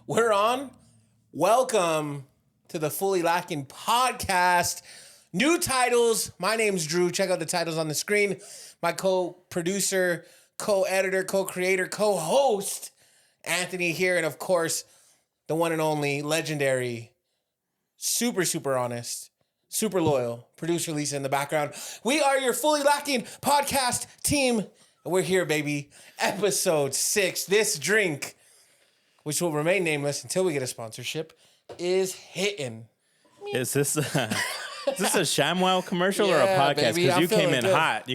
We're on. Welcome to the Fully Lacking podcast. New titles. My name's Drew. Check out the titles on the screen. My co-producer, co-editor, co-creator, co-host, Anthony here. And of course, the one and only legendary, super honest, super loyal producer Lisa in the background. We are your Fully Lacking podcast team. And we're here, baby. Episode 6. This drink, which will remain nameless until we get a sponsorship, is hitting. Is this a ShamWow commercial or a podcast? Because you came in good. Hot.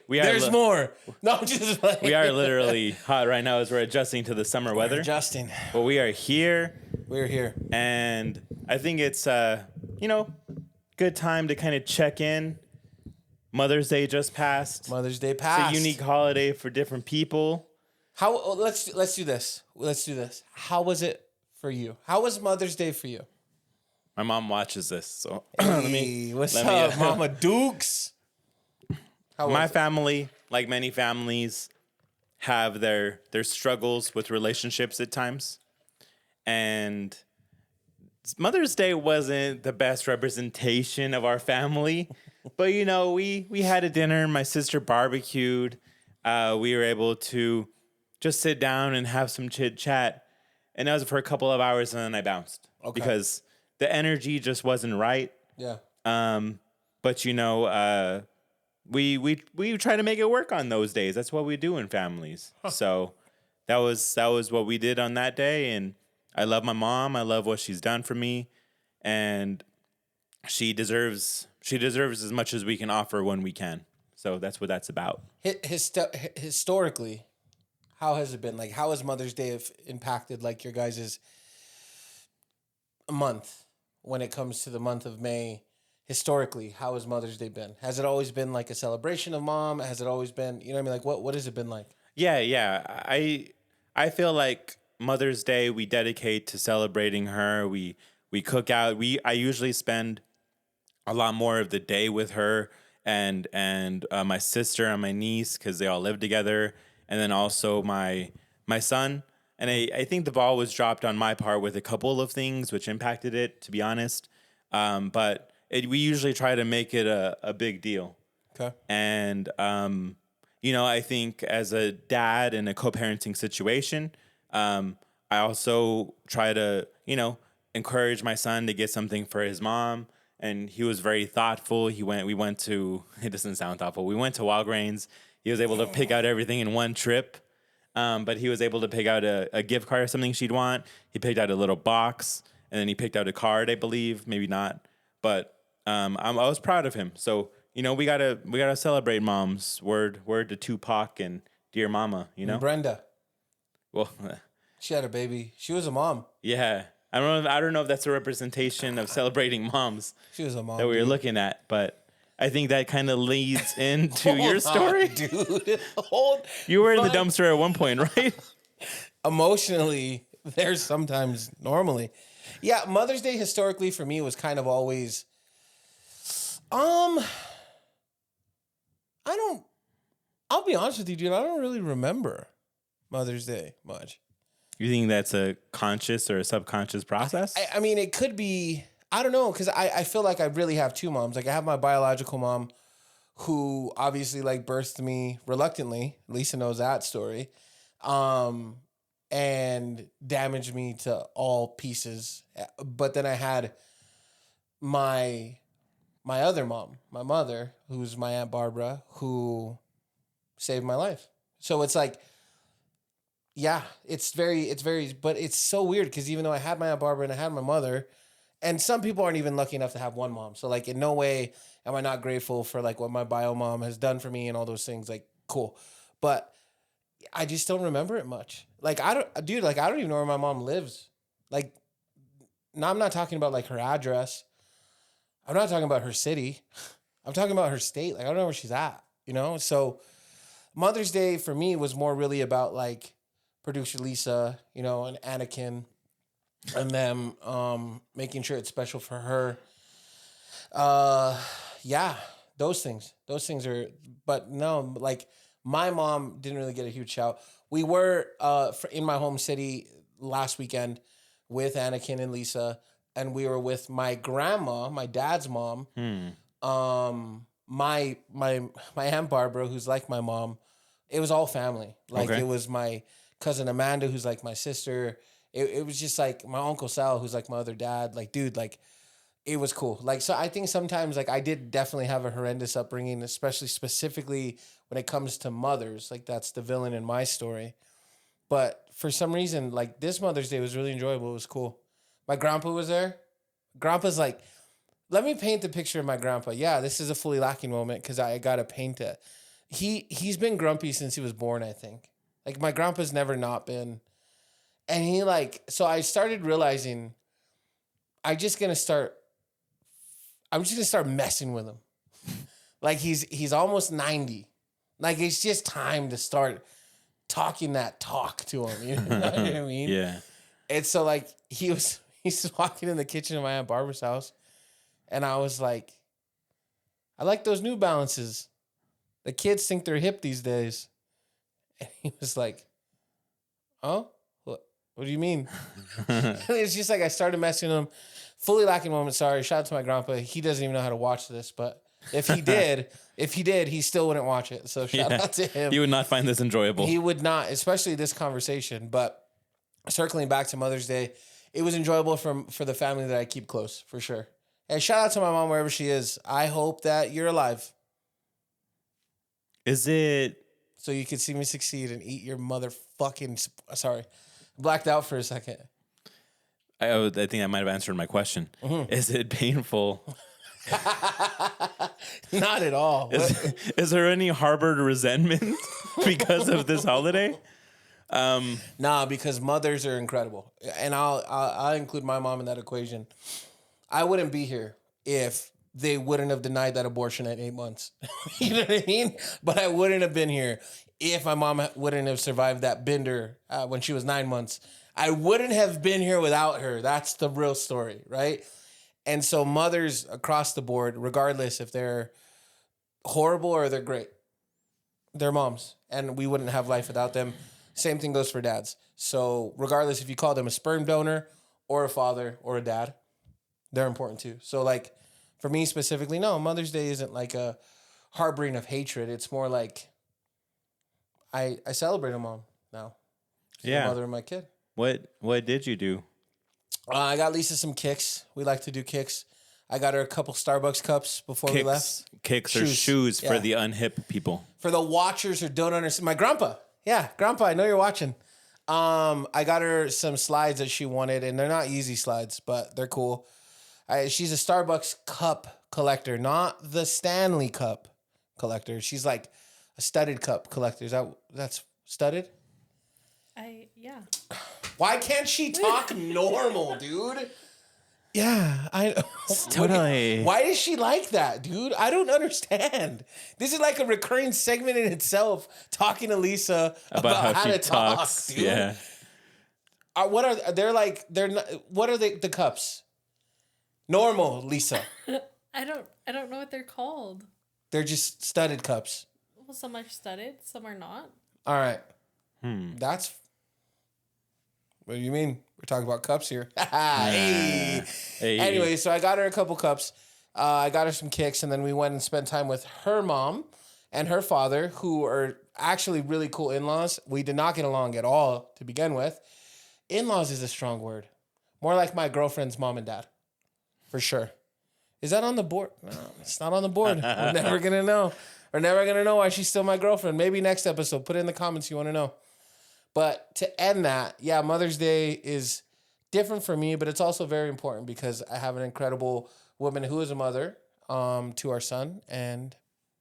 There's more. No, just like we are literally hot right now as we're adjusting to the summer weather. Adjusting. But we are here. We're here. And I think it's, good time to kind of check in. Mother's Day just passed. It's a unique holiday for different people. Let's do this. How was it for you? How was Mother's Day for you? My mom watches this, so what's up, Mama Dukes? My family, like many families, have their struggles with relationships at times, and Mother's Day wasn't the best representation of our family, but we had a dinner. My sister barbecued. We were able to just sit down and have some chit chat, and that was for a couple of hours, and then I bounced because the energy just wasn't right. Yeah. But we try to make it work on those days. That's what we do in families. Huh. So that was what we did on that day, and I love my mom. I love what she's done for me, and she deserves as much as we can offer when we can. So that's what that's about. Historically, how has it been? Like, how has Mother's Day impacted like your guys' month when it comes to the month of May? Historically, how has Mother's Day been? Has it always been like a celebration of mom? Has it always been, you know what I mean? Like, what has it been like? Yeah. I feel like Mother's Day we dedicate to celebrating her. We cook out. I usually spend a lot more of the day with her and my sister and my niece because they all live together, and then also my son. And I think the ball was dropped on my part with a couple of things which impacted it, to be honest. But we usually try to make it a big deal. Okay. And I think as a dad in a co-parenting situation, I also try to, encourage my son to get something for his mom. And he was very thoughtful. It doesn't sound thoughtful. We went to Walgreens. He was able to pick out everything in one trip. But he was able to pick out a gift card or something she'd want. He picked out a little box, and then he picked out a card, I believe, maybe not. But I was proud of him. So, we gotta celebrate moms. Word to Tupac and Dear Mama, And Brenda. Well, she had a baby. She was a mom. Yeah. I don't know if that's a representation of celebrating moms. She was a mom that we were looking at, but I think that kind of leads into your story. Dude. You were in the dumpster at one point, right? Emotionally, there's sometimes normally. Yeah, Mother's Day historically for me was kind of always I'll be honest with you, dude, I don't really remember Mother's Day much. You think that's a conscious or a subconscious process? I mean, it could be. I don't know, because I feel like I really have two moms. Like, I have my biological mom, who obviously like birthed me reluctantly. Lisa knows that story, and damaged me to all pieces. But then I had my other mom, my mother, who's my Aunt Barbara, who saved my life. So it's like, yeah, it's very, but it's so weird because even though I had my Aunt Barbara and I had my mother, and some people aren't even lucky enough to have one mom. So like, in no way am I not grateful for like what my bio mom has done for me and all those things. Like, cool. But I just don't remember it much. Like, I don't even know where my mom lives. Like, now I'm not talking about like her address. I'm not talking about her city. I'm talking about her state. Like, I don't know where she's at, So Mother's Day for me was more really about like producer Lisa, and Anakin, and them making sure it's special for her. Yeah, those things are, but no, like my mom didn't really get a huge shout. We were in my home city last weekend with Anakin and Lisa, and we were with my grandma, my dad's mom. My Aunt Barbara, who's like my mom. It was all family. Like Okay. it was my cousin Amanda, who's like my sister. It was just like my Uncle Sal, who's like my other dad. Like, dude, like it was cool. Like, so I think sometimes like I did definitely have a horrendous upbringing, especially specifically when it comes to mothers. Like that's the villain in my story. But for some reason, like this Mother's Day was really enjoyable. It was cool. My grandpa was there. Grandpa's like, let me paint the picture of my grandpa. Yeah, this is a fully lacking moment because I gotta paint it. He's been grumpy since he was born, I think. Like my grandpa's never not been. And he like, so I started realizing I'm just gonna start messing with him. Like he's almost 90. Like it's just time to start talking that talk to him. You know what I mean? Yeah. And so like he's walking in the kitchen of my Aunt Barbara's house, and I was like, I like those New Balances. The kids think they're hip these days. And he was like, oh, what do you mean? And it's just like I started messing with him. Fully lacking moment. Sorry. Shout out to my grandpa. He doesn't even know how to watch this, but if he did, he still wouldn't watch it. So shout out to him. He would not find this enjoyable. He would not, especially this conversation. But circling back to Mother's Day, it was enjoyable for the family that I keep close, for sure. And shout out to my mom wherever she is. I hope that you're alive Is it? so you can see me succeed and eat your motherfucking. Sorry, blacked out for a second. I think I might have answered my question. Is it painful? Not at all. Is there any harbored resentment because of this holiday? Nah, because mothers are incredible, and I'll include my mom in that equation. I wouldn't be here if they wouldn't have denied that abortion at 8 months. You know what I mean? But I wouldn't have been here if my mom wouldn't have survived that bender when she was 9 months. I wouldn't have been here without her. That's the real story, right? And so mothers across the board, regardless if they're horrible or they're great, they're moms, and we wouldn't have life without them. Same thing goes for dads. So regardless if you call them a sperm donor or a father or a dad, they're important too. So like for me specifically, no, Mother's Day isn't like a harboring of hatred. It's more like I celebrate a mom now. She's the mother of my kid. What did you do? I got Lisa some kicks. We like to do kicks. I got her a couple Starbucks cups before we left. Kicks or shoes for the unhip people. For the watchers who don't understand. My grandpa. Yeah, grandpa, I know you're watching. I got her some slides that she wanted, and they're not easy slides, but they're cool. She's a Starbucks cup collector, not the Stanley Cup collector. She's like a studded cup collector. That's studded? Yeah. Why can't she talk normal, dude? Yeah, why is she like that, dude? I don't understand. This is like a recurring segment in itself, talking to Lisa about how to talk, dude. Yeah. What are the cups? Normal, Lisa. I don't know what they're called. They're just studded cups. Well, some are studded, some are not. All right. What do you mean? We're talking about cups here. Hey. Anyway, so I got her a couple cups. I got her some kicks, and then we went and spent time with her mom and her father, who are actually really cool in-laws. We did not get along at all to begin with. In-laws is a strong word. More like my girlfriend's mom and dad, for sure. Is that on the board? No, it's not on the board. We're never going to know. We're never going to know why she's still my girlfriend. Maybe next episode. Put it in the comments you want to know. But to end that, yeah, Mother's Day is different for me, but it's also very important because I have an incredible woman who is a mother to our son, and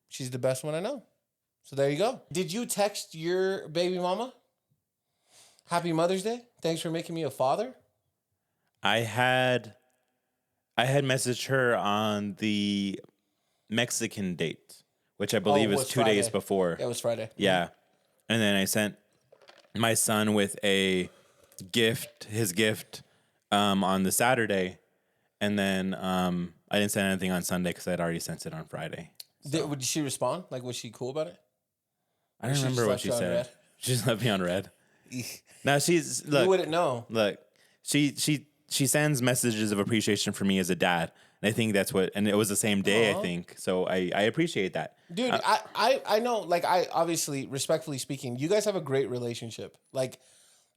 she's the best one I know. So there you go. Did you text your baby mama? Happy Mother's Day. Thanks for making me a father. I had messaged her on the Mexican date, which I believe is 2 days before. Yeah, it was Friday. Yeah. And then I sent my son with his gift on the Saturday. And then I didn't send anything on Sunday because I'd already sent it on Friday. So. Did she respond? Like, was she cool about it? I don't remember what she said. She just left me on red. No, look. You wouldn't know. Look, she sends messages of appreciation for me as a dad. And I think that's what, and it was the same day, I think. So I appreciate that. Dude, I know, like, I obviously, respectfully speaking, you guys have a great relationship. Like,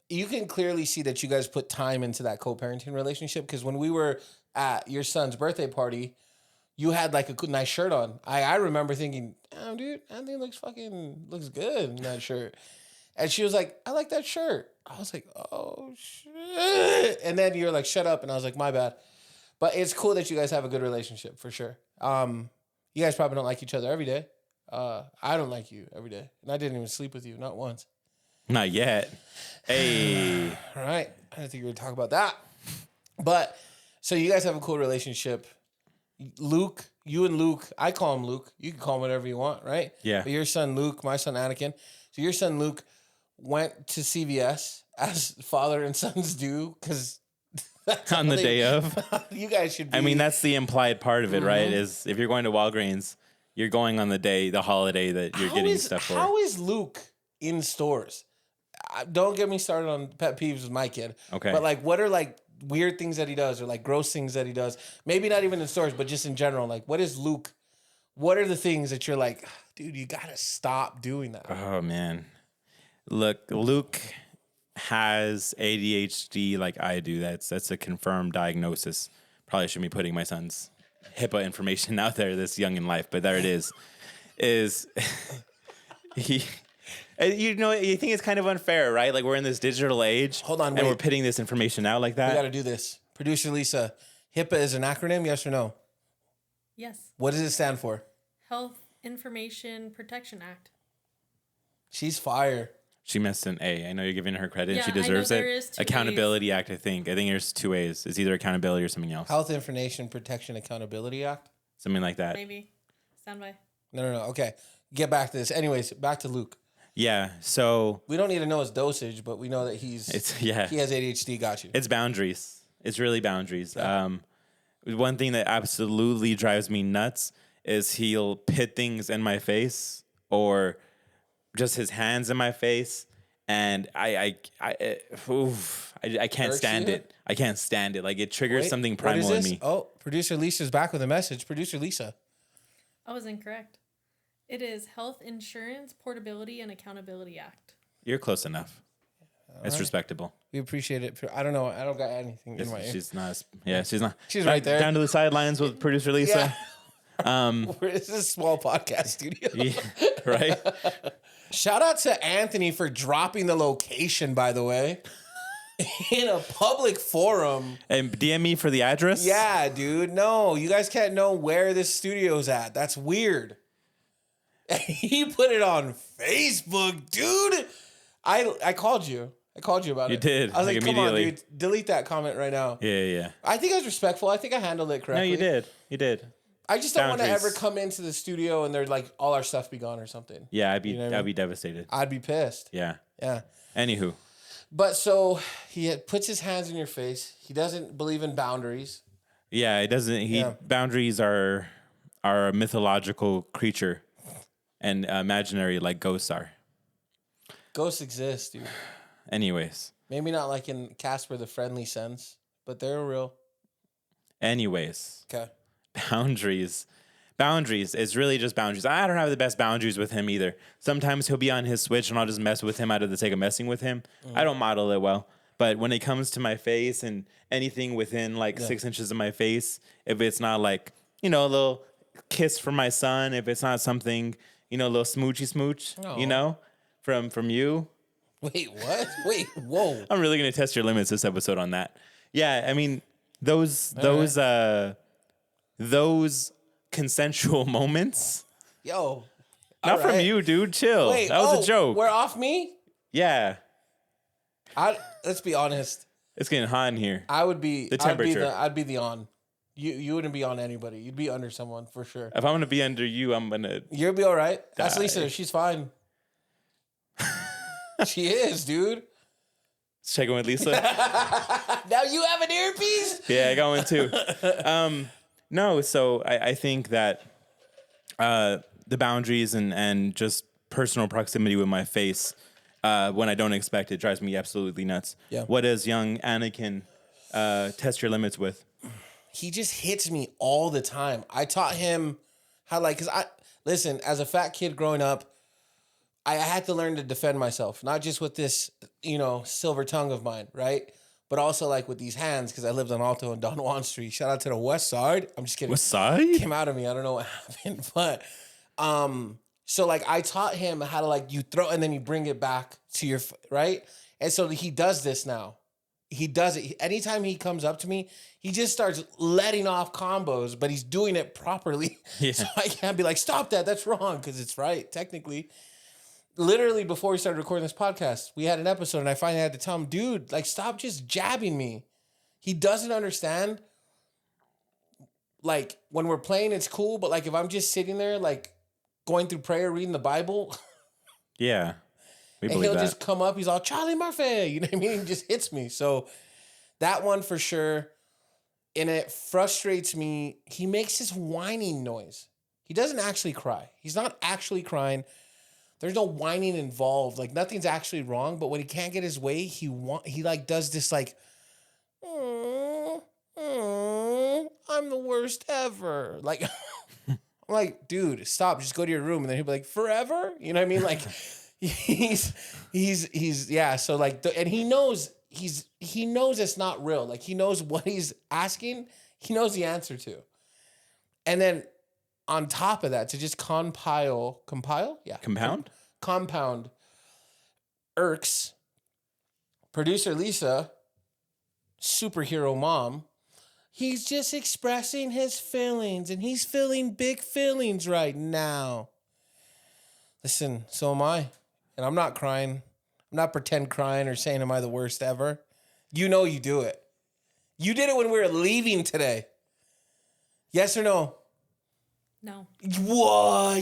you can clearly see that you guys put time into that co-parenting relationship, because when we were at your son's birthday party, you had like a good, nice shirt on. I remember thinking, damn, dude, Anthony looks good in that shirt. And she was like, I like that shirt. I was like, oh, shit. And then you're like, shut up. And I was like, my bad. But it's cool that you guys have a good relationship, for sure. You guys probably don't like each other every day. I don't like you every day. And I didn't even sleep with you, not once. Not yet. Hey. All right. I didn't think you were going to talk about that. But, so you guys have a cool relationship. Luke, you and Luke, I call him Luke. You can call him whatever you want, right? Yeah. But your son Luke, my son Anakin. So your son Luke went to CVS, as father and sons do, because on the day of. You guys should be. I mean, that's the implied part of it, right? Is if you're going to Walgreens, you're going on the holiday that you're getting stuff for. How is Luke in stores? Don't get me started on pet peeves with my kid. Okay. But like, what are like weird things that he does, or like gross things that he does? Maybe not even in stores, but just in general. Like, what is Luke? What are the things that you're like, dude, you gotta stop doing that? Oh man, look, Luke has ADHD like I do. That's a confirmed diagnosis. Probably shouldn't be putting my son's HIPAA information out there this young in life, but there it is. He. You know, you think it's kind of unfair, right? Like, we're in this digital age. Hold on, and wait. we're pitting this information out like that. We got to do this. Producer Lisa, HIPAA is an acronym, yes or no? Yes. What does it stand for? Health Information Protection Act. She's fire. She missed an A. I know you're giving her credit. Yeah, she I know deserves there it. is two Accountability Act, I think. I think there's 2 A's. It's either accountability or something else. Health Information Protection Accountability Act? Something like that. Maybe. Stand by. No. Okay. Get back to this. Anyways, back to Luke. Yeah. So We don't need to know his dosage, but we know that he has ADHD. Got you. it's boundaries. It's really boundaries. Yeah. One thing that absolutely drives me nuts is he'll put things in my face or just his hands in my face, and I can't stand it. I can't stand it. Like, it triggers Wait, something what primal is in this? me. Oh, producer Lisa's back with a message. Producer Lisa. I was incorrect. It is Health Insurance Portability and Accountability Act. You're close enough. It's right. respectable. We appreciate it. I don't know. I don't got anything in my ear. She's not. She's not. She's right there. Down to the sidelines with producer Lisa. It's a small podcast studio. Yeah, right. Shout out to Anthony for dropping the location, by the way, in a public forum. And DM me for the address. Yeah, dude. No, you guys can't know where this studio's at. That's weird. He put it on Facebook, dude. I called you. I called you about it. You did. I was like, come on, immediately. dude. Delete that comment right now. Yeah. I think I was respectful. I think I handled it correctly. No, you did. You did. I just don't want to Boundaries. ever come into the studio and they're like, all our stuff be gone or something. Yeah, I'd be. You know what I I'd mean? be devastated. I'd be pissed. Yeah. Yeah. Anywho. But so he puts his hands in your face. He doesn't believe in boundaries. Yeah, it doesn't. Boundaries are a mythological creature, and imaginary like ghosts are. Ghosts exist, dude. Anyways. Maybe not like in Casper the Friendly sense, but they're real. Anyways. Okay. Boundaries is really just boundaries. I don't have the best boundaries with him either. Sometimes he'll be on his Switch and I'll just mess with him out of the sake of messing with him. I don't model it well. But when it comes to my face and anything within like 6 inches of my face, if it's not like, a little kiss from my son, if it's not something, a little smoochy smooch, from you. Wait, what? Wait, whoa. I'm really going to test your limits this episode on that. Yeah, I mean, those consensual moments. Yo. Not from you, dude. Chill. Wait, that was a joke. We're off me? Yeah. Let's be honest. It's getting hot in here. I would be the temperature. I'd be the on. You wouldn't be on anybody. You'd be under someone for sure. If I'm going to be under you, I'm going to. You'll be all right. That's die. Lisa. She's fine. She is, dude. Let's check in with Lisa. Now you have an earpiece? Yeah, I got one too. No, so I think that the boundaries and just personal proximity with my face when I don't expect it drives me absolutely nuts. Yeah. What does young Anakin test your limits with? He just hits me all the time. I taught him how, like, because listen, as a fat kid growing up, I had to learn to defend myself, not just with this, silver tongue of mine, right? But also like with these hands, because I lived on Alto and Don Juan Street. Shout out to the West Side. I'm just kidding. West Side? Came out of me. I don't know what happened, but so like I taught him how to like you throw and then you bring it back to your right, and so he does this now. He does it anytime he comes up to me. He just starts letting off combos, but he's doing it properly. Yeah. So I can't be like, stop that. That's wrong because it's right technically. Literally before we started recording this podcast, we had an episode and I finally had to tell him, dude, like stop just jabbing me. He doesn't understand. Like when we're playing, it's cool, but like if I'm just sitting there, like going through prayer, reading the Bible, Yeah. We and believe he'll that. just come up, he's all Charlie Murphy, you know what I mean? He just hits me. So that one for sure. And it frustrates me. He makes this whining noise. He doesn't actually cry. He's not actually crying. There's no whining involved. Like nothing's actually wrong. But when he can't get his way, he like does this like, I'm the worst ever. Like, I'm like, dude, stop. Just go to your room. And then he'll be like, forever? You know what I mean? Like, he's yeah. So like, and he knows it's not real. Like he knows what he's asking. He knows the answer to. And then on top of that, to just compound irks producer Lisa, superhero mom. He's just expressing his feelings and he's feeling big feelings right now. Listen, so am I. And I'm not crying. I'm not pretend crying or saying, am I the worst ever? You know you do it. You did it when we were leaving today. Yes or no? No. Whoa,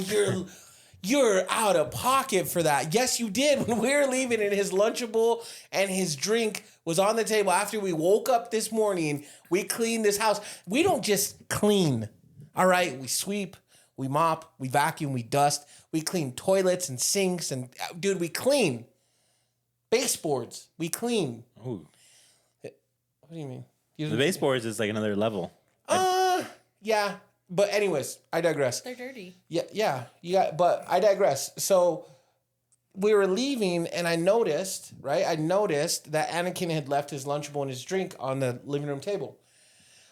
you're out of pocket for that. Yes, you did. When we were leaving and his Lunchable and his drink was on the table after we woke up this morning, we cleaned this house. We don't just clean. All right, we sweep, we mop, we vacuum, we dust, we clean toilets and sinks and dude, we clean. Baseboards, we clean. Ooh. What do you mean? The baseboards is like another level. Yeah. But anyways, I digress. They're dirty. Yeah. But I digress. So we were leaving and I noticed that Anakin had left his Lunchable and his drink on the living room table.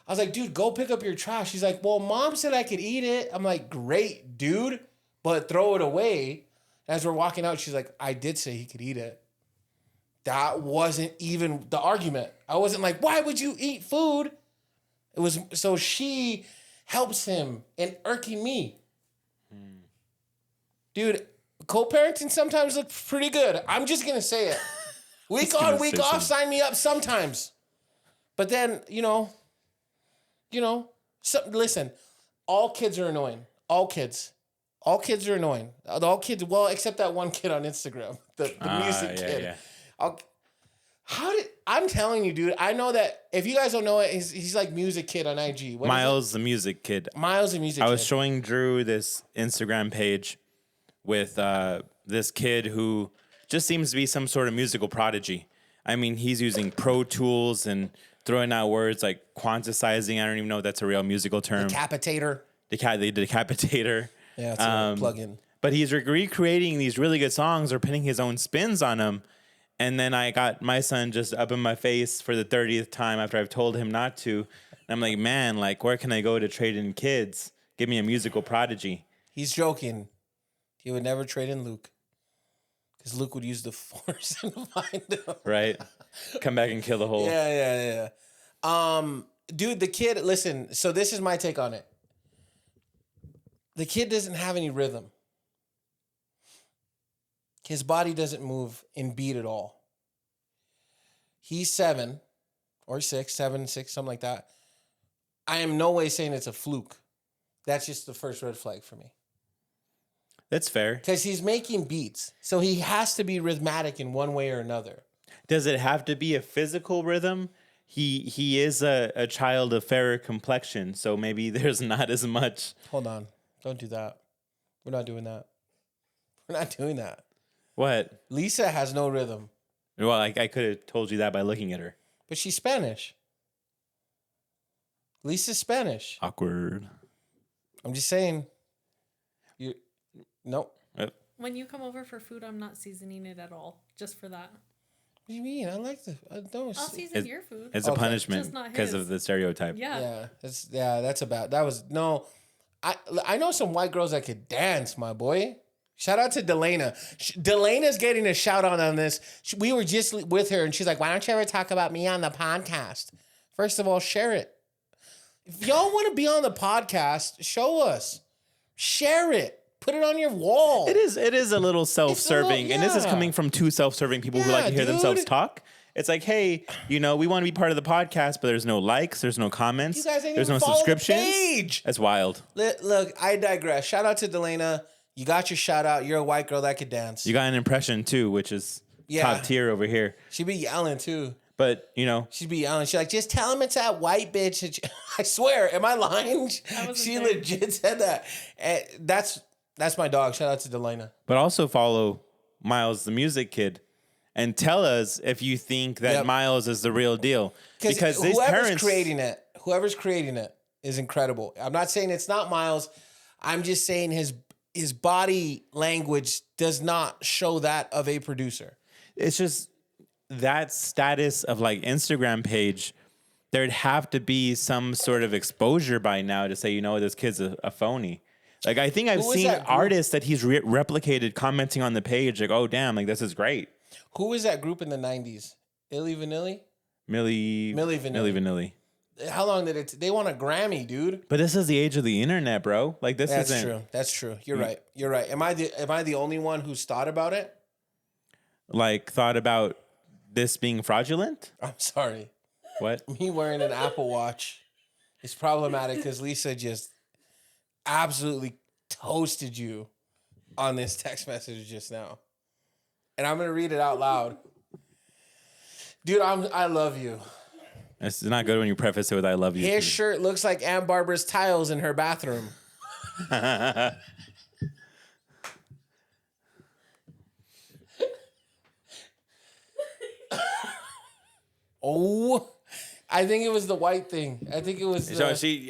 I was like, dude, go pick up your trash. He's like, well, mom said I could eat it. I'm like, great, dude, but throw it away. As we're walking out, she's like, I did say he could eat it. That wasn't even the argument. I wasn't like, why would you eat food? It was, so she helps him in irking me. Dude, co-parenting sometimes looks pretty good. I'm just going to say it. Week on, week off, sign me up sometimes. But then, listen, all kids are annoying. All kids are annoying. All kids, well, except that one kid on Instagram, the music kid. Yeah. I'm telling you, dude, I know that if you guys don't know it, he's like music kid on IG. Miles the music kid. Miles the music kid. I was showing Drew this Instagram page with this kid who just seems to be some sort of musical prodigy. I mean, he's using Pro Tools and throwing out words like quantizing. I don't even know if that's a real musical term. Decapitator. The decapitator. Yeah, it's a plug-in. But he's recreating these really good songs or putting his own spins on them. And then I got my son just up in my face for the 30th time after I've told him not to. And I'm like, man, like, where can I go to trade in kids? Give me a musical prodigy. He's joking. He would never trade in Luke. Because Luke would use the Force and find him. Right? Come back and kill the whole. Yeah. Dude, the kid, listen, so this is my take on it. The kid doesn't have any rhythm. His body doesn't move in beat at all. He's 7 or 6, 7, 6, something like that. I am no way saying it's a fluke. That's just the first red flag for me. That's fair. Because he's making beats. So he has to be rhythmic in one way or another. Does it have to be a physical rhythm? He is a child of fairer complexion, so maybe there's not as much. Hold on. Don't do that. We're not doing that. We're not doing that. What? Lisa has no rhythm. Well, I could have told you that by looking at her. But she's Spanish. Lisa's Spanish. Awkward. I'm just saying. You, nope. Yep. When you come over for food, I'm not seasoning it at all. Just for that. What do you mean? I like the. I don't. I'll season your food. It's a Okay. punishment Just not because his. of the stereotype. Yeah. That's about. That was no. I know some white girls that could dance, my boy. Shout out to Delana. Delana's getting a shout out on this. We were just with her, and she's like, "Why don't you ever talk about me on the podcast?" First of all, share it. If y'all want to be on the podcast, show us. Share it. Put it on your wall. It is a little self-serving, and this is yeah. coming from two self-serving people who like to hear themselves talk. It's like, hey, we want to be part of the podcast, but there's no likes, there's no comments, You guys ain't there's even no follow the subscriptions. page. That's wild. Look, I digress. Shout out to Delana. You got your shout out. You're a white girl that could dance. You got an impression too, which is top tier over here. She be yelling too. But She'd be yelling. She's like, just tell him it's that white bitch. I swear, am I lying? She legit said that. And that's my dog. Shout out to Delana. but also follow Miles, the music kid, and tell us if you think that Miles is the real deal. Because his whoever's creating it is incredible. I'm not saying it's not Miles. I'm just saying his body language does not show that of a producer. It's just that status of like Instagram page. There'd have to be some sort of exposure by now to say, this kid's a phony. Like, I think I've seen artists that he's replicated commenting on the page like, oh, damn, like, this is great. Who was that group in the 90s? Illy Vanilli? Milli Vanilli. How long did it? They won a Grammy, dude. But this is the age of the internet, bro. Like, this That's isn't... true. That's true. You're right. You're right. Am I the only one who's thought about it? Like, thought about this being fraudulent? I'm sorry. What? Me wearing an Apple Watch is problematic because Lisa just absolutely toasted you on this text message just now. And I'm going to read it out loud. Dude, I love you. It's not good when you preface it with "I love you." His shirt looks like Aunt Barbara's tiles in her bathroom. Oh, I think it was the white thing. I think it was.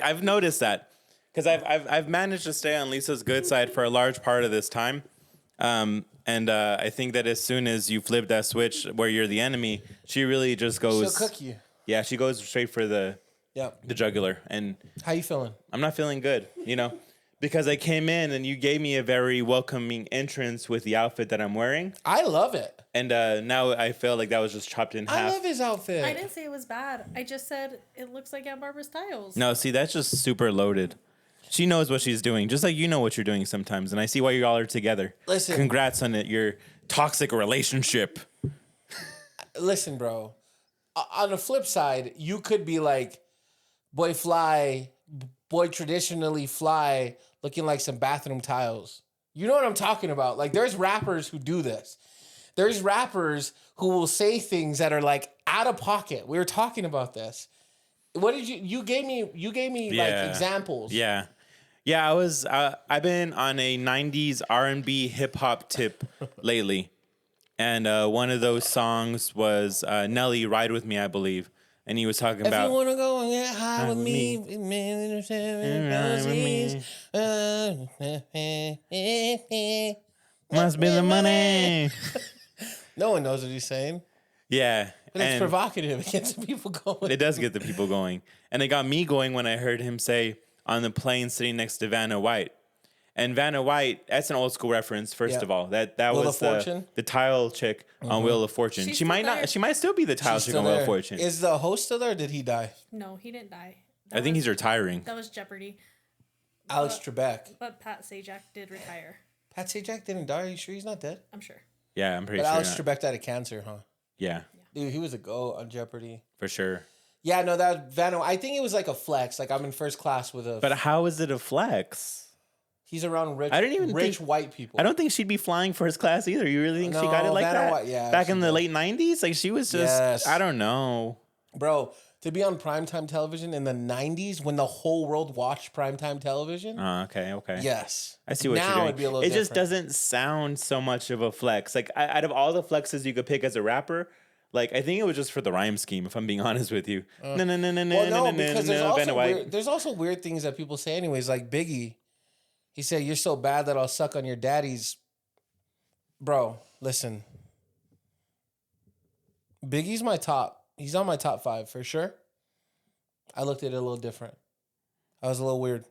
I've noticed that because I've managed to stay on Lisa's good side for a large part of this time. And I think that as soon as you flip that switch where you're the enemy, she really just goes. She'll cook you. Yeah, she goes straight for the jugular. And how you feeling? I'm not feeling good, because I came in and you gave me a very welcoming entrance with the outfit that I'm wearing. I love it. And now I feel like that was just chopped in half. I love his outfit. I didn't say it was bad. I just said it looks like Aunt Barbara's tiles. No, see, that's just super loaded. She knows what she's doing, just like you know what you're doing sometimes. And I see why you all are together. Listen. Congrats on it, your toxic relationship. Listen, bro. On the flip side, you could be like, boy traditionally fly, looking like some bathroom tiles. You know what I'm talking about? Like, there's rappers who do this. There's rappers who will say things that are like out of pocket. We were talking about this. What did you gave me like examples. Yeah. I've been on a 90s R&B hip hop tip lately. And one of those songs was Nelly, Ride With Me, I believe. And he was talking about... If you want to go and get high with me, must be the money. No one knows what he's saying. Yeah. But it's provocative. It gets the people going. It does get the people going. And it got me going when I heard him say, on the plane sitting next to Vanna White. And Vanna White, that's an old school reference, first of all. That Wheel was the tile chick on Wheel of Fortune. She's she might still be the tile chick on Wheel of Fortune. Is the host still there or did he die? No, he didn't die. I think he's retiring. That was Jeopardy. Alex Trebek. But Pat Sajak did retire. Pat Sajak didn't die? Are you sure he's not dead? I'm sure. Yeah, I'm pretty but sure. Alex Trebek died of cancer, huh? Yeah. Dude, he was a goat on Jeopardy. For sure. Yeah, no, that Vanna, I think it was like a flex. Like, I'm in first class with a... But how is it a flex? He's around rich white people. I don't think she'd be flying first class either. You really think she got it like Vanna that? White, yeah. Back in the late 90s? Like, she was just... I don't know. Bro, to be on primetime television in the 90s when the whole world watched primetime television... Okay. Yes. I see what you're doing. Now it'd be a little different. Just doesn't sound so much of a flex. Like, out of all the flexes you could pick as a rapper, Like, I think it was just for the rhyme scheme, if I'm being honest with you. Well, no, because there's also weird things that people say anyways. Like Biggie, he said, "You're so bad that I'll suck on your daddy's." Bro, listen. Biggie's my top. He's on my top 5 for sure. I looked at it a little different. I was a little weird.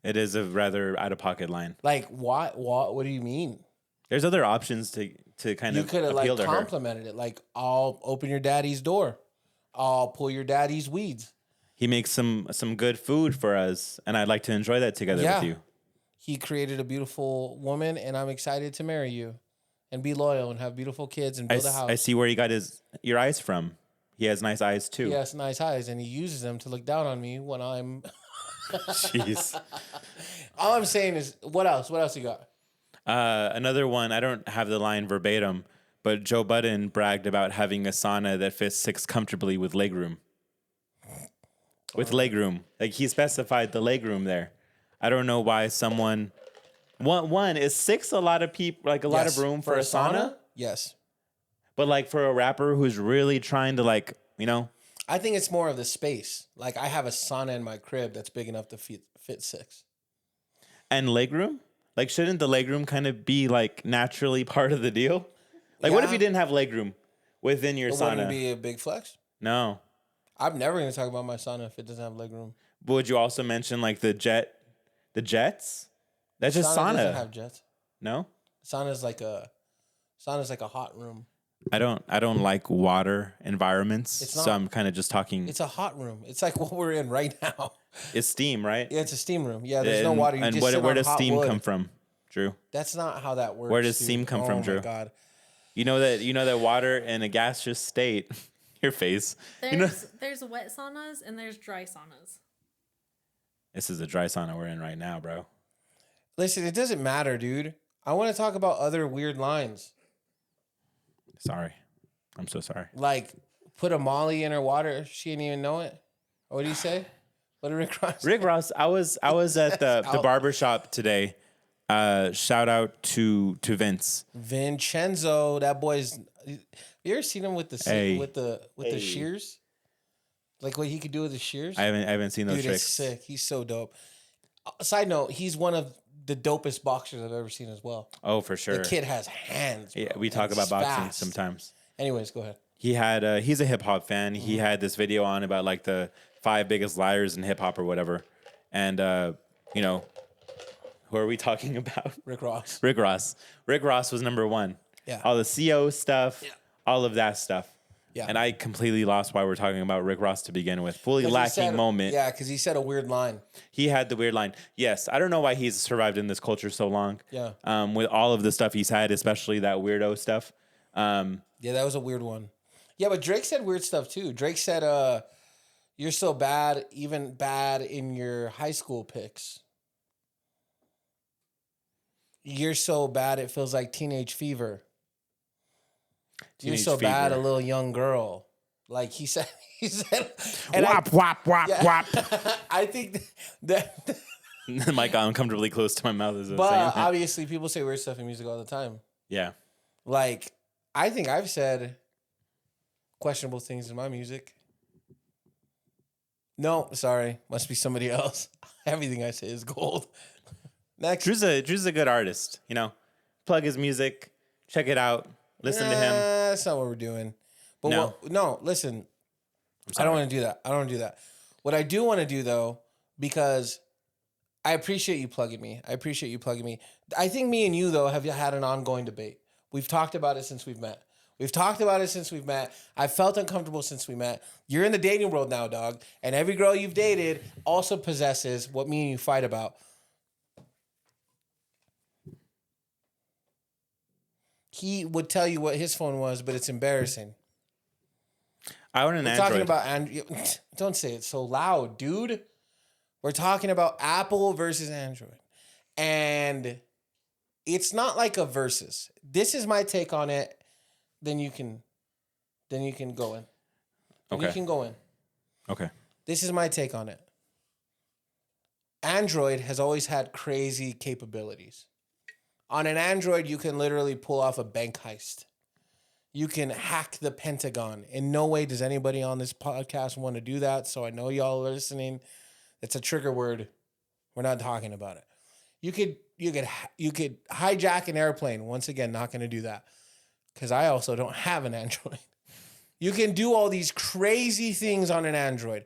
It is a rather out of pocket line. Like, what? What do you mean? There's other options to kind You of could have appeal like to her. complimented it. Like, I'll open your daddy's door. I'll pull your daddy's weeds. He makes some good food for us, and I'd like to enjoy that together with you. He created a beautiful woman, and I'm excited to marry you and be loyal and have beautiful kids and build a house. I see where he got your eyes from. He has nice eyes too. He has nice eyes, and he uses them to look down on me when I'm... Jeez. All I'm saying is, what else? What else you got? Another one, I don't have the line verbatim, but Joe Budden bragged about having a sauna that fits 6 comfortably with legroom. With legroom. Like, he specified the legroom there. I don't know why someone... One, is 6 a lot of people, like a lot of room for a sauna? Yes. But like for a rapper who's really trying to like, you know... I think it's more of the space. Like, I have a sauna in my crib that's big enough to fit 6. And legroom? Like, shouldn't the legroom kind of be like naturally part of the deal? Like, what if you didn't have legroom within your sauna? Wouldn't it be a big flex? No. I'm never going to talk about my sauna if it doesn't have legroom. But would you also mention like the jets? That's just sauna. Doesn't have jets. No? Sauna's like a hot room. I don't like water environments, So I'm kind of just talking. It's a hot room. It's like what we're in right now. It's steam, right? Yeah, it's a steam room. Yeah, there's no water. You and just sit where on does hot steam wood. come from, Drew? That's not how that works. Where does steam come from, Drew? Oh my God. You know that water in a gaseous state. Your face. There's wet saunas and there's dry saunas. This is a dry sauna we're in right now, bro. Listen, it doesn't matter, dude. I want to talk about other weird lines. Sorry. I'm so sorry. Like, put a Molly in her water. She didn't even know it. What did he say? What did Rick Ross say? Rick Ross, I was at the barber shop today. Shout out to Vince. Vincenzo, that boy's... You ever seen him with the shears? Like what he could do with the shears? I haven't seen those Dude, tricks. it's sick. He's so dope. Side note, he's one of the dopest boxers I've ever seen as well. Oh, for sure. The kid has hands. Bro. Yeah, we talk about boxing sometimes. Anyways, go ahead. He's a hip hop fan. He had this video on about like the 5 biggest liars in hip hop or whatever. And who are we talking about? Rick Ross. Rick Ross was number 1. Yeah. All the CO stuff, all of that stuff. Yeah. And I completely lost why we're talking about Rick Ross to begin with. Fully lacking moment. Yeah, because he said a weird line. He had the weird line. Yes, I don't know why he's survived in this culture so long. Yeah. With all of the stuff he's had, especially that weirdo stuff. Yeah, that was a weird one. Yeah, but Drake said weird stuff too. Drake said, "You're so bad, even bad in your high school pics. You're so bad, it feels like teenage fever. You're so bad, a little young girl." Like he said, wop, wop, wop, wop. I think that The mic got uncomfortably close to my mouth as I was but saying that. obviously people say weird stuff in music all the time. Yeah. Like, I think I've said questionable things in my music. No, sorry. Must be somebody else. Everything I say is gold. Next. Drew's a good artist, Plug his music, check it out, listen to him. That's not what we're doing. But No. Listen. I don't want to do that. What I do want to do, though, because I appreciate you plugging me. I think me and you, though, have had an ongoing debate. We've talked about it since we've met. I felt uncomfortable since we met. You're in the dating world now, dog. And every girl you've dated also possesses what me and you fight about. He would tell you what his phone was, but it's embarrassing. I want an Android. Talking about Android. Don't say it so loud, dude. We're talking about Apple versus Android. And it's not like a versus. This is my take on it. Then you can go in. Okay. You can go in. Okay. This is my take on it. Android has always had crazy capabilities. On an Android, you can literally pull off a bank heist. You can hack the Pentagon. In no way does anybody on this podcast want to do that. So I know y'all are listening. It's a trigger word. We're not talking about it. You could hijack an airplane. Once again, not going to do that because I also don't have an Android. You can do all these crazy things on an Android.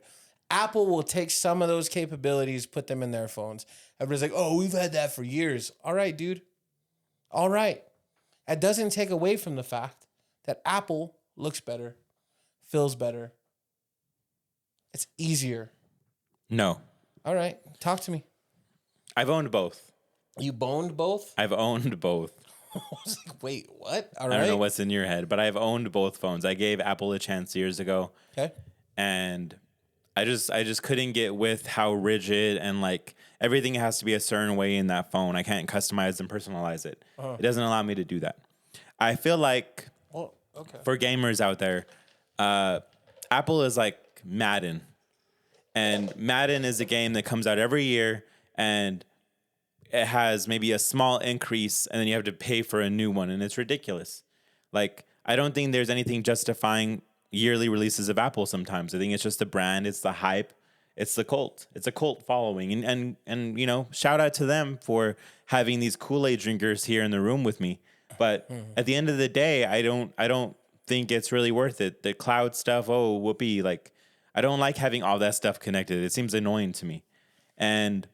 Apple will take some of those capabilities, put them in their phones. Everybody's like, oh, we've had that for years. All right, dude. All right. That doesn't take away from the fact that Apple looks better, feels better. It's easier. No. All right. Talk to me. I've owned both. You boned both? I've owned both. I was like, wait, what? All I right. don't know what's in your head, but I've owned both phones. I gave Apple a chance years ago. Okay. And I just couldn't get with how rigid and like everything has to be a certain way in that phone. I can't customize and personalize it. It doesn't allow me to do that. I feel like for gamers out there, Apple is like Madden. And Madden is a game that comes out every year and it has maybe a small increase and then you have to pay for a new one. And it's ridiculous. Like, I don't think there's anything justifying yearly releases of Apple sometimes. I think it's just the brand. It's the hype. It's the cult. It's a cult following. And you know, shout out to them for having these Kool-Aid drinkers here in the room with me. But at the end of the day, I don't think it's really worth it. The cloud stuff, oh, whoopee. Like, I don't like having all that stuff connected. It seems annoying to me. And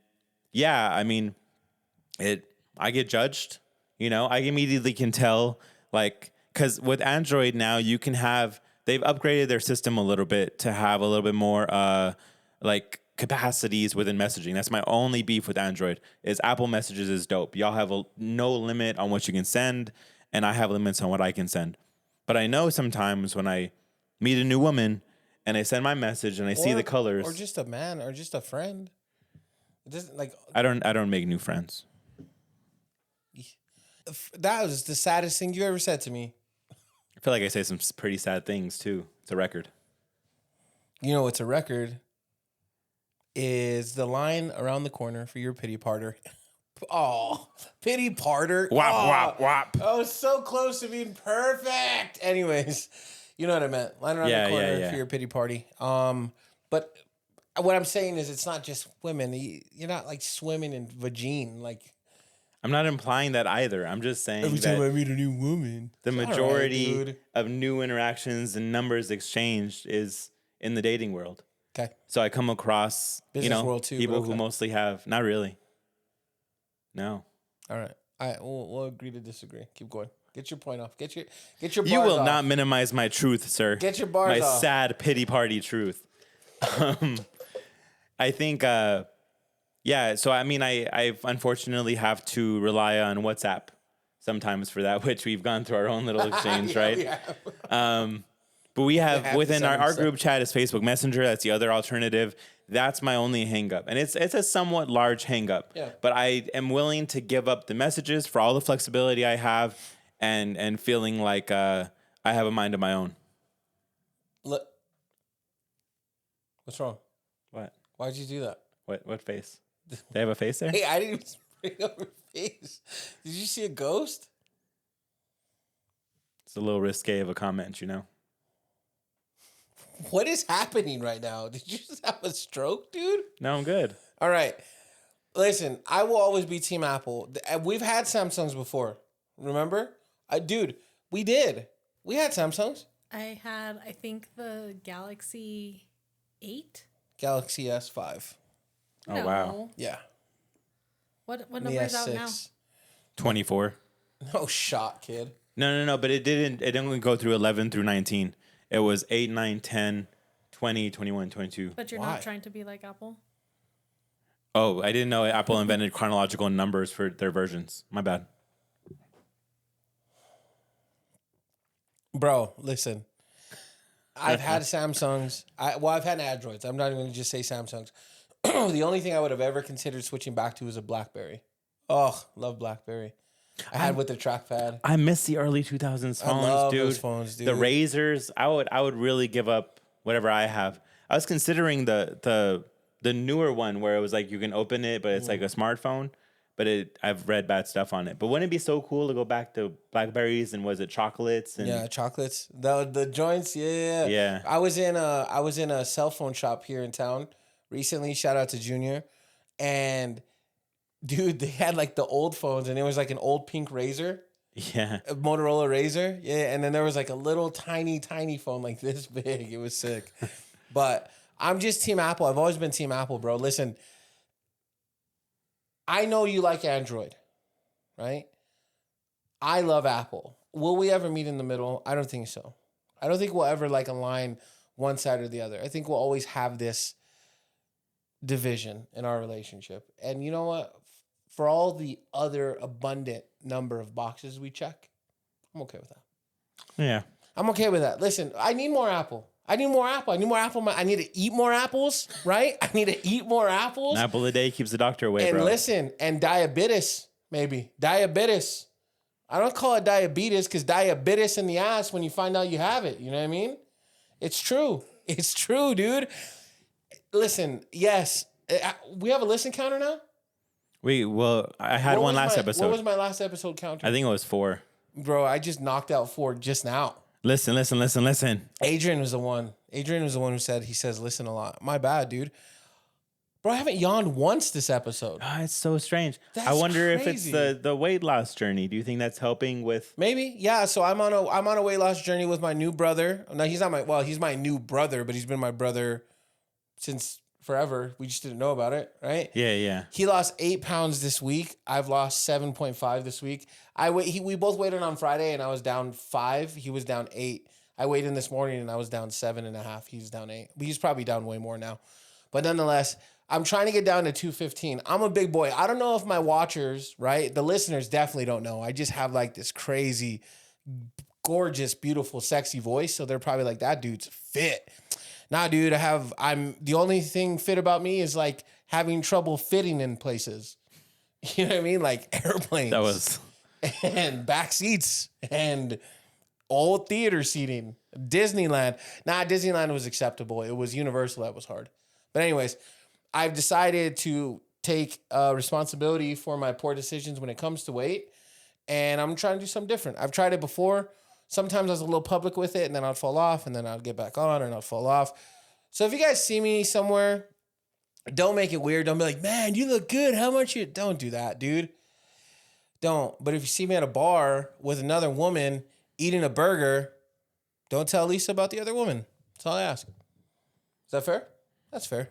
yeah, I mean, I get judged, you know, I immediately can tell, like, because with Android now you can have, they've upgraded their system a little bit to have a little bit more like capacities within messaging. That's my only beef with Android is Apple Messages is dope. Y'all have no limit on what you can send, and I have limits on what I can send. But I know sometimes when I meet a new woman and I send my message and I see the colors, or just a man, or just a friend. It doesn't like I don't make new friends. That was the saddest thing you ever said to me. I feel like I say some pretty sad things too. It's a record. You know what's a record? Is the line around the corner for your pity parter. Oh, pity parter. Wop, wop, wop. I was so close to being perfect. Anyways, you know what I meant. Line around the corner for your pity party. But what I'm saying is it's not just women. You're not like swimming in vagine. Like, I'm not implying that either. I'm just saying every time I meet a new woman, the majority of new interactions and numbers exchanged is in the dating world. Okay. So I come across, business world too, people who mostly have, not really. No. All right. We'll agree to disagree. Keep going. Get your point off. Get your bars You will off. not minimize my truth, sir. Get your bars off. My sad pity party truth. I think, so I mean, I unfortunately have to rely on WhatsApp sometimes for that, which we've gone through our own little exchange, right? But we have within our group chat is Facebook Messenger. That's the other alternative. That's my only hang up. And it's a somewhat large hang up. Yeah. But I am willing to give up the messages for all the flexibility I have and feeling like I have a mind of my own. Look. What's wrong? What? Why'd you do that? What face? They have a face there? Hey, I didn't even bring up your face. Did you see a ghost? It's a little risque of a comment, you know? What is happening right now? Did you just have a stroke, dude? No, I'm good. All right. Listen, I will always be Team Apple. We've had Samsungs before. Remember? Dude, we did. We had Samsungs. I had, I think, the Galaxy 8. Galaxy S5. Oh, wow. Yeah. What number is out now? 24. No shot, kid. No, but it didn't go through 11 through 19. It was 8, 9, 10, 20, 21, 22. But you're not trying to be like Apple? Oh, I didn't know Apple invented chronological numbers for their versions. My bad. Bro, listen. I've had Samsungs. I've had Androids. I'm not even going to just say Samsungs. The only thing I would have ever considered switching back to was a BlackBerry. Oh, love BlackBerry. I had with the trackpad. I miss the early 2000s phones, I love dude. those phones, dude. The Razors. I would really give up whatever I have. I was considering the newer one where it was like you can open it, but it's like a smartphone. I've read bad stuff on it. But wouldn't it be so cool to go back to blackberries and was it chocolates and Yeah, chocolates. The joints. Yeah. Yeah. I was in a cell phone shop here in town recently. Shout out to Junior, and dude, they had like the old phones, and it was like an old pink Razor. Yeah. A Motorola Razor, yeah, and then there was like a little tiny phone like this big. It was sick. But I'm just Team Apple. I've always been Team Apple, bro. Listen, I know you like Android, right? I love Apple. Will we ever meet in the middle? I don't think so. I don't think we'll ever like align one side or the other. I think we'll always have this division in our relationship. And you know what? For all the other abundant number of boxes we check, I'm okay with that. Yeah. I'm okay with that. Listen, I need more Apple. I need more Apple. I need more Apple. I need to eat more apples, right? I need to eat more apples. An apple a day keeps the doctor away, And bro. listen, and diabetes, maybe. Diabetes. I don't call it diabetes because diabetes in the ass when you find out you have it. You know what I mean? It's true. It's true, dude. Listen, yes. We have a listen counter now? I had one last episode. What was my last episode counter? I think it was 4. Bro, I just knocked out 4 just now. Listen. Adrian was the one. Adrian was the one who says listen a lot. My bad, dude. Bro, I haven't yawned once this episode. It's so strange. That's I wonder if crazy. it's the weight loss journey. Do you think that's helping with? Maybe, yeah. So I'm on a weight loss journey with my new brother. No, he's my new brother, but he's been my brother since forever. We just didn't know about it, right? Yeah. He lost 8 pounds this week. I've lost 7.5 this week. We both weighed in on Friday, and I was down 5. He was down 8. I weighed in this morning, and I was down 7.5. He's down 8. But he's probably down way more now. But nonetheless, I'm trying to get down to 215. I'm a big boy. I don't know if my watchers, right? The listeners definitely don't know. I just have like this crazy, gorgeous, beautiful, sexy voice. So they're probably like, that dude's fit. Nah, dude, I'm the only thing fit about me is like having trouble fitting in places. You know what I mean? Like airplanes. That was. And back seats and old theater seating. Disneyland. Nah, Disneyland was acceptable. It was Universal that was hard. But anyways, I've decided to take responsibility for my poor decisions when it comes to weight. And I'm trying to do something different. I've tried it before. Sometimes I was a little public with it, and then I'd fall off, and then I'd get back on, and I'd fall off. So if you guys see me somewhere, don't make it weird. Don't be like, man, you look good. How much you... Don't do that, dude. Don't. But if you see me at a bar with another woman eating a burger, don't tell Lisa about the other woman. That's all I ask. Is that fair? That's fair.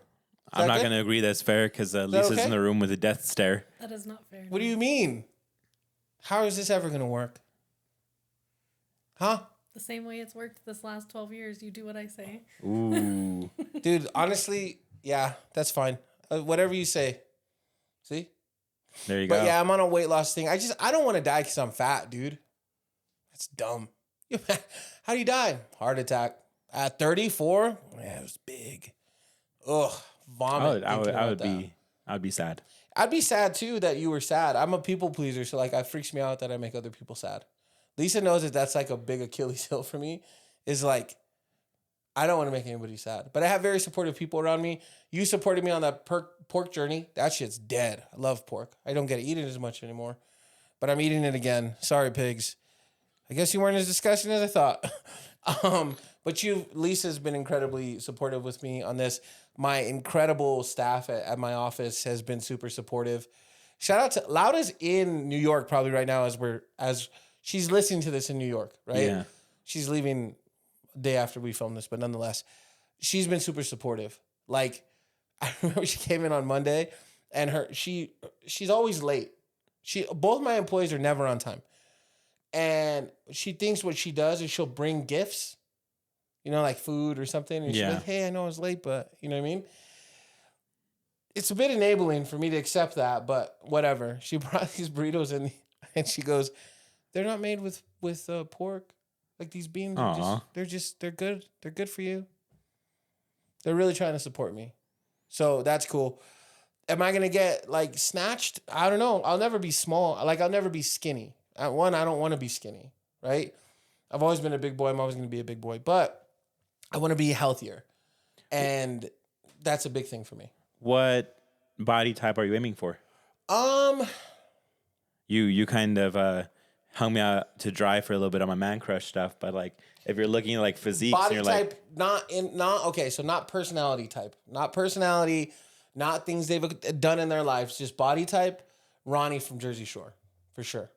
I'm not going to agree that's fair because Lisa's okay? in the room with a death stare. That is not fair. What do you mean? How is this ever going to work? Huh? The same way it's worked this last 12 years. You do what I say. Ooh. Dude, honestly, yeah, that's fine. Whatever you say. See? There you go. But yeah, I'm on a weight loss thing. I don't want to die because I'm fat, dude. That's dumb. How do you die? Heart attack. At 34? Yeah, it was big. Ugh. Vomit. I would be sad. I'd be sad too that you were sad. I'm a people pleaser, so like it freaks me out that I make other people sad. Lisa knows that that's like a big Achilles heel for me. Is like, I don't want to make anybody sad, but I have very supportive people around me. You supported me on that pork journey. That shit's dead. I love pork. I don't get to eat it as much anymore, but I'm eating it again. Sorry, pigs. I guess you weren't as disgusting as I thought. But Lisa's been incredibly supportive with me on this. My incredible staff at my office has been super supportive. Shout out to Lauda's in New York probably right now as she's listening to this in New York, right? Yeah. She's leaving the day after we film this, but nonetheless, she's been super supportive. Like, I remember she came in on Monday and she's always late. Both my employees are never on time. And she thinks what she does is she'll bring gifts, like food or something. And she's like, hey, I know I was late, but you know what I mean? It's a bit enabling for me to accept that, but whatever. She brought these burritos in and she goes, they're not made with pork. Like these beans, they're good. They're good for you. They're really trying to support me. So that's cool. Am I going to get like snatched? I don't know. I'll never be small. Like I'll never be skinny. I don't want to be skinny, right? I've always been a big boy. I'm always going to be a big boy, but I want to be healthier. And that's a big thing for me. What body type are you aiming for? you kind of hung me out to dry for a little bit on my man crush stuff, but like if you're looking at like physiques Body and you're type, not okay. So not personality type, not personality, not things they've done in their lives. Just body type. Ronnie from Jersey Shore, for sure.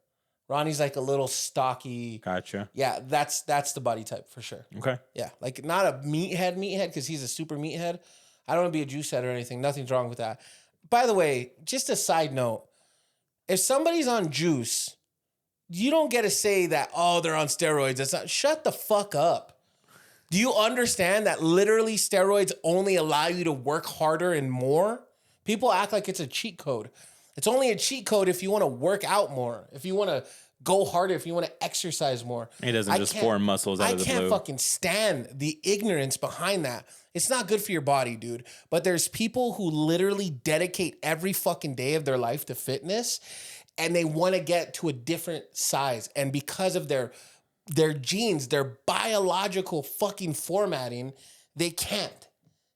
Ronnie's like a little stocky. gotcha. Yeah, that's the body type for sure. Okay. Yeah, like not a meathead because he's a super meathead. I don't want to be a juice head or anything. Nothing's wrong with that. By the way, just a side note: if somebody's on juice, you don't get to say that. Oh, they're on steroids. That's not. Shut the fuck up. Do you understand that literally steroids only allow you to work harder and more? People act like it's a cheat code. It's only a cheat code if you want to work out more, if you want to go harder, if you want to exercise more. It doesn't just form muscles out of the blue. I can't fucking stand the ignorance behind that. It's not good for your body, dude. But there's people who literally dedicate every fucking day of their life to fitness, and they want to get to a different size. And because of their genes, their biological fucking formatting, they can't.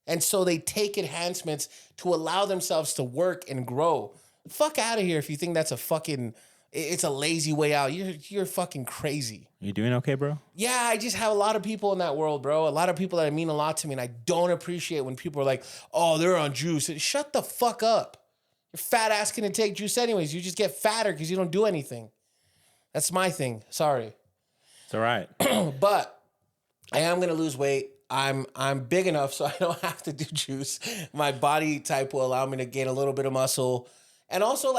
And so they take enhancements to allow themselves to work and grow. Fuck out of here if you think that's it's a lazy way out. You're fucking crazy. You doing okay, bro? Yeah, I just have a lot of people in that world, bro. A lot of people that mean a lot to me, and I don't appreciate when people are like, oh, they're on juice. Shut the fuck up. Your fat ass can take juice anyways. You just get fatter because you don't do anything. That's my thing. Sorry. It's all right. But I am gonna lose weight. I'm big enough so I don't have to do juice. My body type will allow me to gain a little bit of muscle. And also,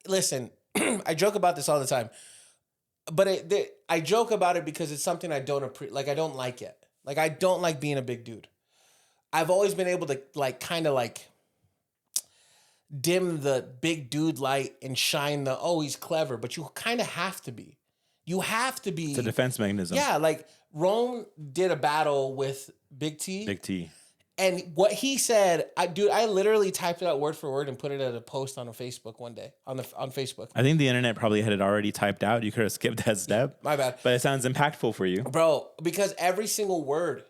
listen, I joke about this all the time, but I joke about it because it's something I don't I don't like it. Like, I don't like being a big dude. I've always been able to dim the big dude light and shine he's clever, but you kind of have to be. You have to be. It's a defense mechanism. Yeah, like Rome did a battle with Big T. Big T. And what he said, I literally typed it out word for word and put it as a post on Facebook one day on Facebook. I think the internet probably had it already typed out. You could have skipped that step. My bad. But it sounds impactful for you. Bro, because every single word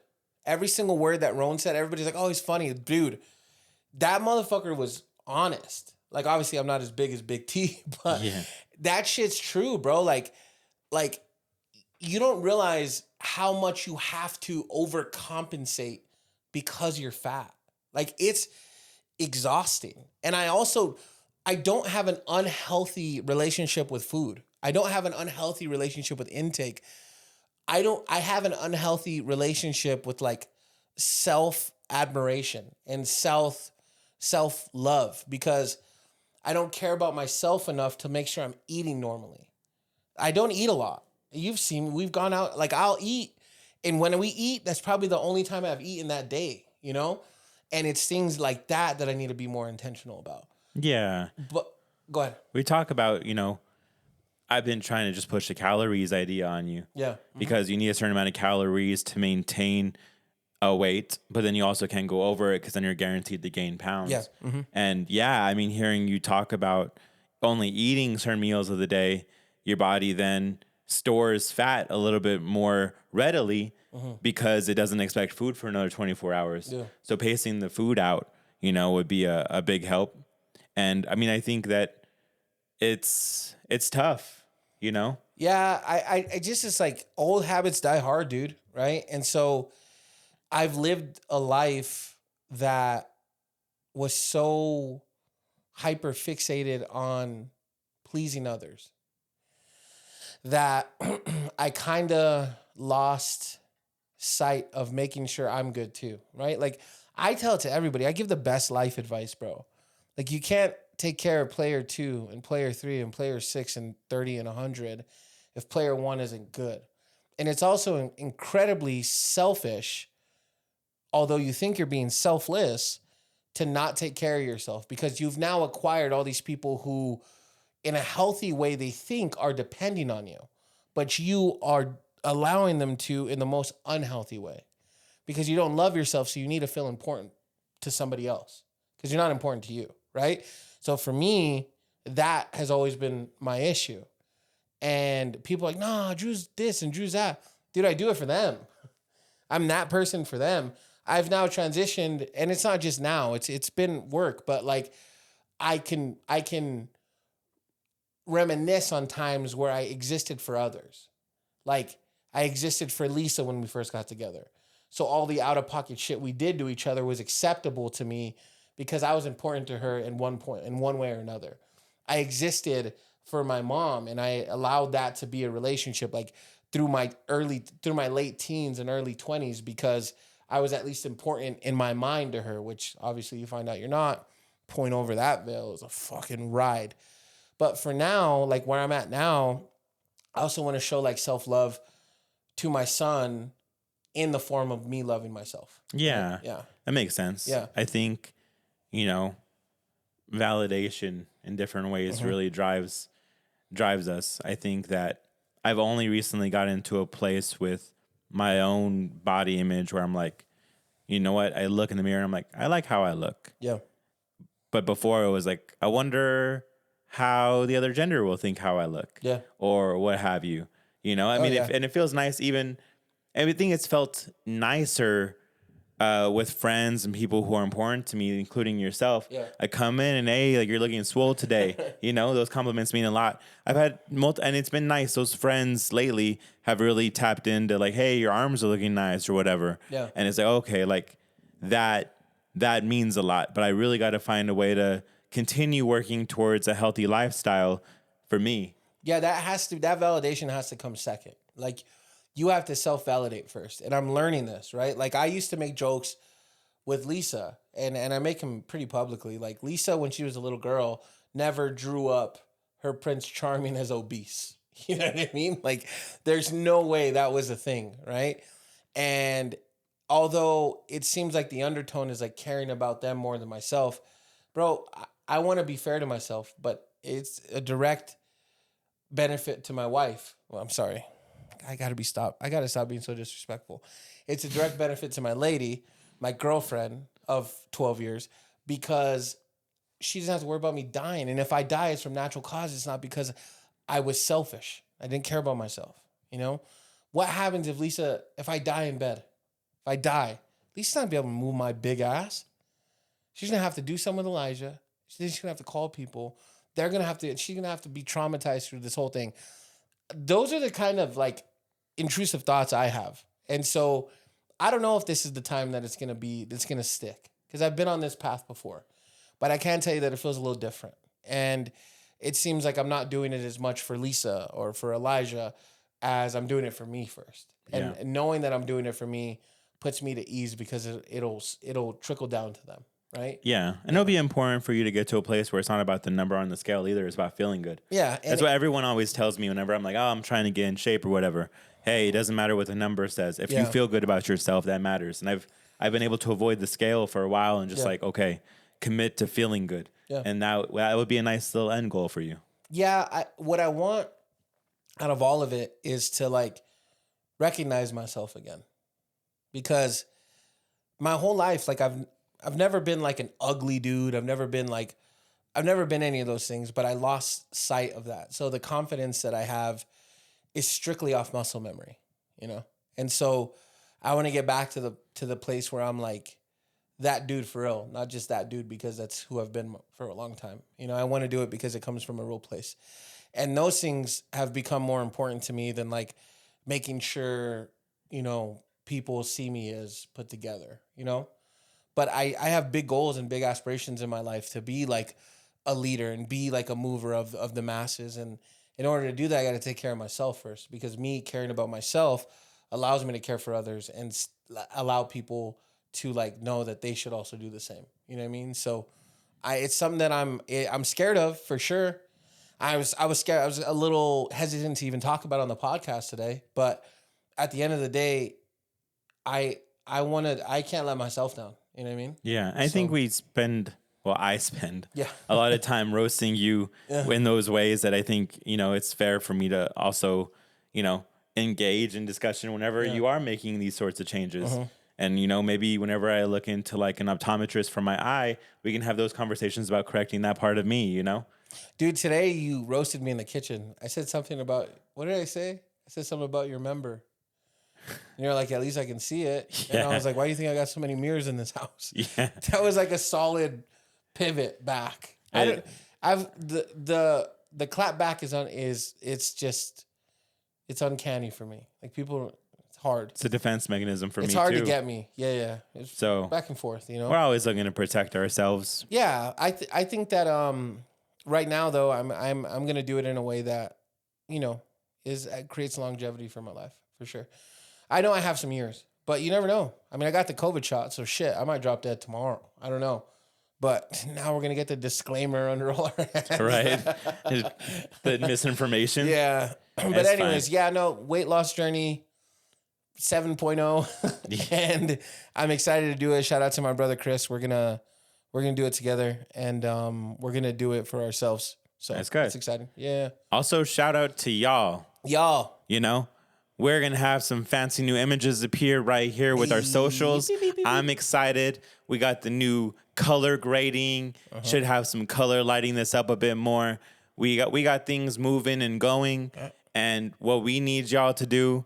that Rowan said, everybody's like, oh, he's funny. Dude, that motherfucker was honest. Like, obviously, I'm not as big as Big T, but that shit's true, bro. Like, you don't realize how much you have to overcompensate because you're fat. Like, it's exhausting. And I don't have an unhealthy relationship with food. I don't have an unhealthy relationship with intake. I have an unhealthy relationship with like self-admiration and self-love because I don't care about myself enough to make sure I'm eating normally. I don't eat a lot. You've seen me. We've gone out, like, I'll eat. And when we eat, that's probably the only time I've eaten that day, you know? And it's things like that I need to be more intentional about. Yeah. But go ahead. We talk about, I've been trying to just push the calories idea on you. Yeah. Because you need a certain amount of calories to maintain a weight, but then you also can't go over it because then you're guaranteed to gain pounds. Yeah. Mm-hmm. And hearing you talk about only eating certain meals of the day, your body then stores fat a little bit more readily because it doesn't expect food for another 24 hours. Yeah. So pacing the food out, would be a big help. And I think that it's tough, Yeah, I just, it's like old habits die hard, dude. Right. And so I've lived a life that was so hyper fixated on pleasing others that I kind of lost sight of making sure I'm good too, right? Like, I tell it to everybody. I give the best life advice, bro. Like, you can't take care of player 2 and player 3 and player 6 and 30 and 100 if player 1 isn't good. And it's also incredibly selfish, although you think you're being selfless, to not take care of yourself because you've now acquired all these people who, in a healthy way, they think are depending on you, but you are allowing them to in the most unhealthy way because you don't love yourself. So you need to feel important to somebody else because you're not important to you. Right. So for me, that has always been my issue. And people are like, nah, Drew's this and Drew's that. Dude, I do it for them. I'm that person for them. I've now transitioned, and it's not just now, it's been work, but like I can reminisce on times where I existed for others. Like I existed for Lisa when we first got together. So all the out of pocket shit we did to each other was acceptable to me because I was important to her in one way or another. I existed for my mom and I allowed that to be a relationship like through my late teens and early 20s because I was at least important in my mind to her, which obviously you find out you're not. Point over that veil is a fucking ride. But for now, like where I'm at now, I also want to show like self-love to my son in the form of me loving myself. Yeah. Right? Yeah. That makes sense. Yeah. I think, validation in different ways really drives us. I think that I've only recently got into a place with my own body image where I'm like, you know what? I look in the mirror and I'm like, I like how I look. Yeah. But before it was like, I wonder how the other gender will think how I look. Yeah. Or what have you. I mean, and it feels nice even, everything has felt nicer with friends and people who are important to me, including yourself. Yeah. I come in and, hey, like you're looking swole today. Those compliments mean a lot. I've had and it's been nice. Those friends lately have really tapped into like, hey, your arms are looking nice or whatever. Yeah. And it's like, okay, like that means a lot. But I really got to find a way to continue working towards a healthy lifestyle for me. Yeah, that validation has to come second. Like you have to self-validate first. And I'm learning this, right? Like I used to make jokes with Lisa and I make them pretty publicly. Like Lisa, when she was a little girl, never drew up her Prince Charming as obese. You know what I mean? Like there's no way that was a thing, right? And although it seems like the undertone is like caring about them more than myself, bro, I want to be fair to myself, but it's a direct benefit to my wife. Well, I'm sorry. I got to stop being so disrespectful. It's a direct benefit to my lady, my girlfriend of 12 years, because she doesn't have to worry about me dying. And if I die, it's from natural causes. It's not because I was selfish. I didn't care about myself. What happens if I die in bed? If I die, Lisa's not going to be able to move my big ass. She's going to have to do something with Elijah. She's going to have to call people. She's going to have to be traumatized through this whole thing. Those are the kind of like intrusive thoughts I have. And so I don't know if this is the time that it's going to stick because I've been on this path before, but I can tell you that it feels a little different. And it seems like I'm not doing it as much for Lisa or for Elijah as I'm doing it for me first. And knowing that I'm doing it for me puts me to ease because it'll trickle down to them. Right? Yeah. And it'll be important for you to get to a place where it's not about the number on the scale either. It's about feeling good. Yeah. That's what everyone always tells me whenever I'm like, oh, I'm trying to get in shape or whatever. Hey, it doesn't matter what the number says. If you feel good about yourself, that matters. And I've been able to avoid the scale for a while and just like, okay, commit to feeling good. Yeah. And that would be a nice little end goal for you. Yeah. What I want out of all of it is to like recognize myself again. Because my whole life, like I've never been like an ugly dude. I've never been any of those things, but I lost sight of that. So the confidence that I have is strictly off muscle memory, And so I want to get back to the place where I'm like that dude for real, not just that dude because that's who I've been for a long time. I want to do it because it comes from a real place. And those things have become more important to me than like making sure, people see me as put together, But I have big goals and big aspirations in my life to be like a leader and be like a mover of the masses. And in order to do that, I got to take care of myself first because me caring about myself allows me to care for others and allow people to like know that they should also do the same. You know what I mean? So it's something that I'm scared of for sure. I was scared. I was a little hesitant to even talk about on the podcast today, but at the end of the day, I can't let myself down. You know what I mean? Yeah. I think I spend a lot of time roasting you in those ways that I think, it's fair for me to also, engage in discussion whenever you are making these sorts of changes. And, maybe whenever I look into like an optometrist for my eye, we can have those conversations about correcting that part of me, Dude, today you roasted me in the kitchen. I said something about, what did I say? I said something about your member. And you're like, at least I can see it. And I was like, why do you think I got so many mirrors in this house? Yeah. That was like a solid pivot back. The the clap back it's uncanny for me. Like people, it's hard. It's a defense mechanism for me It's too. hard to get me. Yeah. It's So back and forth, you know. we're always looking to protect ourselves. Yeah, I think that right now though I'm gonna do it in a way that, you know, creates longevity for my life for sure. I know I have some years, but you never know. I mean, I got the COVID shot, so shit, I might drop dead tomorrow. I don't know. But now we're gonna get the disclaimer under all our hands. Right? The misinformation. Yeah. But That's anyways, fine. yeah, no, weight loss journey 7.0. And I'm excited to do it. Shout out to my brother Chris. We're gonna do it together, and we're gonna do it for ourselves. So That's good. It's exciting. Yeah. Also, shout out to y'all. Y'all. You know, we're going to have some fancy new images appear right here with our socials. I'm excited. We got the new color grading. Should have some color lighting this up a bit more. We got things moving and going. And what we need y'all to do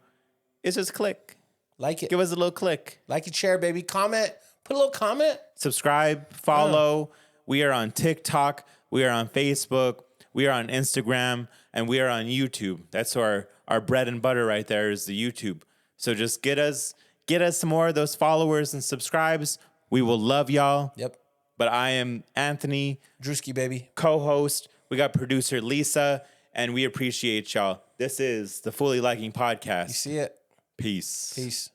is just click. Like it. Give us a little click. Like it, share, baby. Comment. Put a little comment. Subscribe, follow. We are on TikTok. We are on Facebook. We are on Instagram. And we are on YouTube. That's our bread and butter right there is the YouTube. So just get us some more of those followers and subscribes. We will love y'all. Yep. But I am Anthony, Drewski, baby. co-host. We got producer Lisa, and we appreciate y'all. This is the Fully Liking Podcast. You see it. Peace. Peace.